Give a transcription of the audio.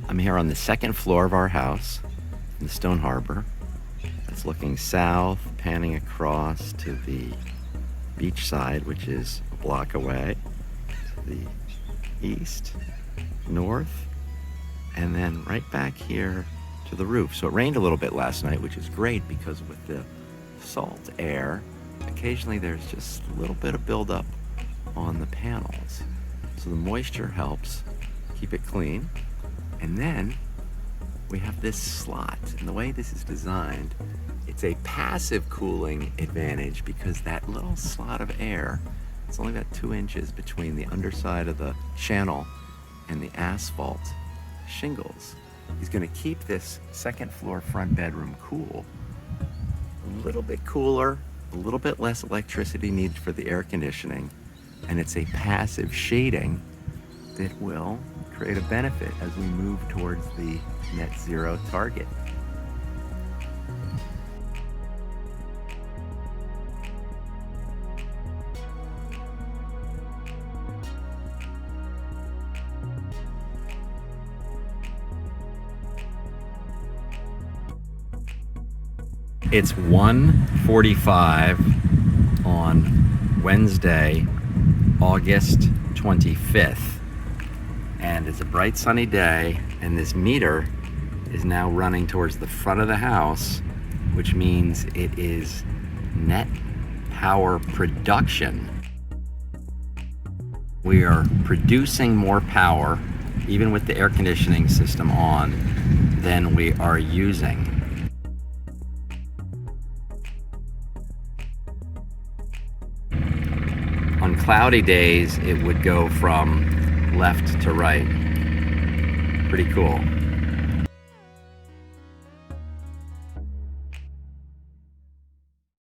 I'm here on the second floor of our house in the Stone Harbor. It's looking south, panning across to the beach side, which is a block away, to the east, north, and then right back here to the roof. So it rained a little bit last night, which is great because with the salt air, occasionally there's just a little bit of buildup on the panels. So the moisture helps keep it clean. And then we have this slot, and the way this is designed, it's a passive cooling advantage because that little slot of air, it's only about 2 inches between the underside of the channel and the asphalt shingles, is going to keep this second floor front bedroom cool. A little bit cooler, a little bit less electricity needed for the air conditioning, and it's a passive shading that will create a benefit as we move towards the net zero target. It's 1:45 on Wednesday, August 25th. And it's a bright sunny day, and this meter is now running towards the front of the house, which means it is net power production. We are producing more power, even with the air conditioning system on, than we are using. On cloudy days, it would go from left to right. Pretty cool.